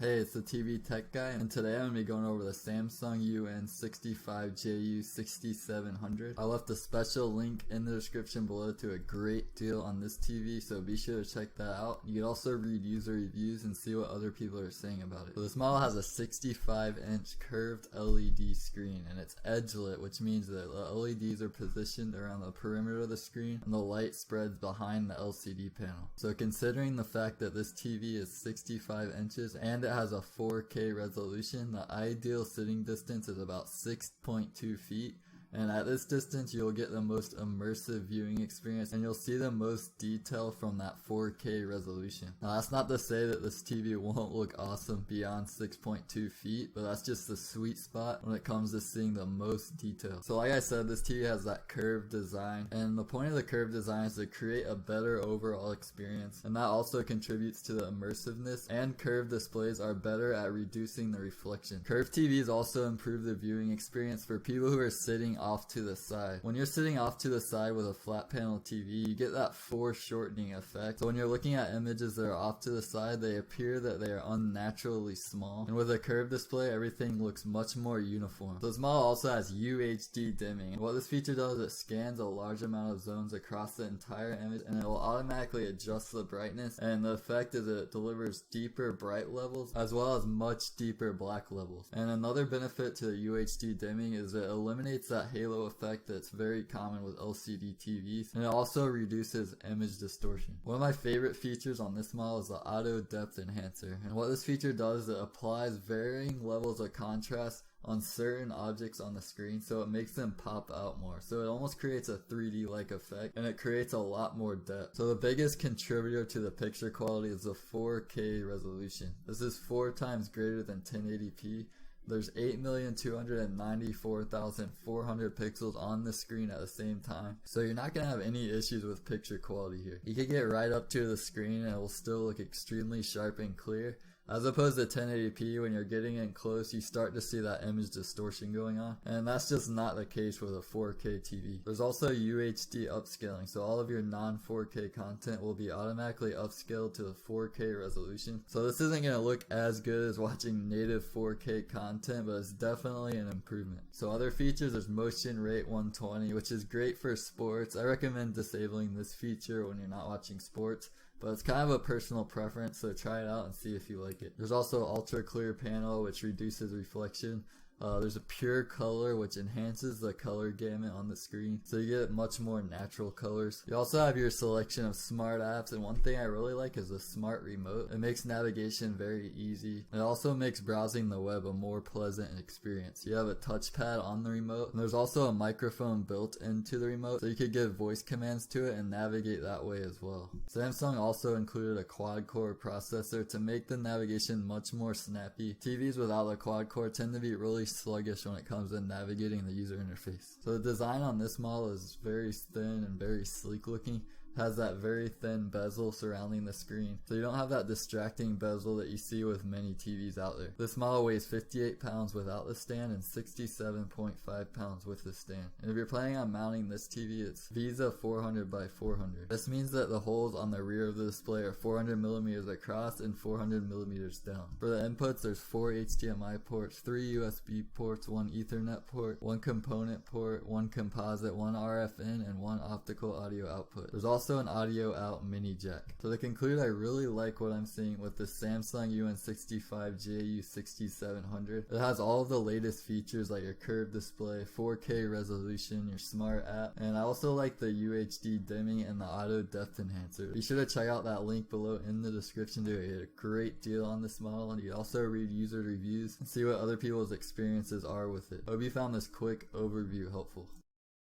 Hey, it's the TV Tech Guy, and today I'm going to be going over the Samsung UN65JU6700. I left a special link in the description below to a great deal on this TV, so be sure to check that out. You can also read user reviews and see what other people are saying about it. So this model has a 65-inch curved LED screen, and it's edge-lit, which means that the LEDs are positioned around the perimeter of the screen, and the light spreads behind the LCD panel. So considering the fact that this TV is 65 inches and it has a 4K resolution, the ideal sitting distance is about 6.2 feet. And at this distance, you'll get the most immersive viewing experience, and you'll see the most detail from that 4K resolution. Now, that's not to say that this TV won't look awesome beyond 6.2 feet, but that's just the sweet spot when it comes to seeing the most detail. So like I said, this TV has that curved design, and the point of the curved design is to create a better overall experience, and that also contributes to the immersiveness, and curved displays are better at reducing the reflection. Curved TVs also improve the viewing experience for people who are sitting off to the side. When you're sitting off to the side with a flat panel TV, you get that foreshortening effect. So when you're looking at images that are off to the side, they appear that they are unnaturally small. And with a curved display, everything looks much more uniform. So this model also has UHD dimming. And what this feature does is it scans a large amount of zones across the entire image, and it will automatically adjust the brightness. And the effect is it delivers deeper bright levels as well as much deeper black levels. And another benefit to the UHD dimming is it eliminates that halo effect that's very common with LCD TVs, and it also reduces image distortion. One of my favorite features on this model is the auto depth enhancer, and what this feature does is it applies varying levels of contrast on certain objects on the screen, so it makes them pop out more. So it almost creates a 3D like effect, and it creates a lot more depth. So the biggest contributor to the picture quality is the 4K resolution. This is 4 times greater than 1080p. There's 8,294,400 pixels on the screen at the same time, so you're not going to have any issues with picture quality here. You can get right up to the screen and it will still look extremely sharp and clear. As opposed to 1080p, when you're getting in close, you start to see that image distortion going on, and that's just not the case with a 4K TV. There's also UHD upscaling, so all of your non-4K content will be automatically upscaled to the 4K resolution. So this isn't going to look as good as watching native 4K content, but it's definitely an improvement. So other features, there's motion rate 120, which is great for sports. I recommend disabling this feature when you're not watching sports, but it's kind of a personal preference, so try it out and see if you like it. There's also ultra clear panel, which reduces reflection. There's a pure color, which enhances the color gamut on the screen, so you get much more natural colors. You also have your selection of smart apps, and one thing I really like is the smart remote. It makes navigation very easy. It also makes browsing the web a more pleasant experience. You have a touchpad on the remote, and there's also a microphone built into the remote, so you could give voice commands to it and navigate that way as well. Samsung also included a quad-core processor to make the navigation much more snappy. TVs without a quad-core tend to be really sluggish when it comes to navigating the user interface. So the design on this model is very thin and very sleek looking. Has that very thin bezel surrounding the screen, so you don't have that distracting bezel that you see with many TVs out there. This model weighs 58 pounds without the stand and 67.5 pounds with the stand. And if you're planning on mounting this TV, it's Visa 400 by 400. This means that the holes on the rear of the display are 400 millimeters across and 400 millimeters down. For the inputs, there's 4 HDMI ports, 3 USB ports, 1 Ethernet port, 1 component port, 1 composite, 1 RF in, and 1 optical audio output. There's also an audio out mini jack. So to conclude, I really like what I'm seeing with the Samsung UN65JU6700. It has all of the latest features like your curved display, 4K resolution, your smart app, and I also like the UHD dimming and the auto depth enhancer. Be sure to check out that link below in the description to get a great deal on this model, and you can also read user reviews and see what other people's experiences are with it. I hope you found this quick overview helpful.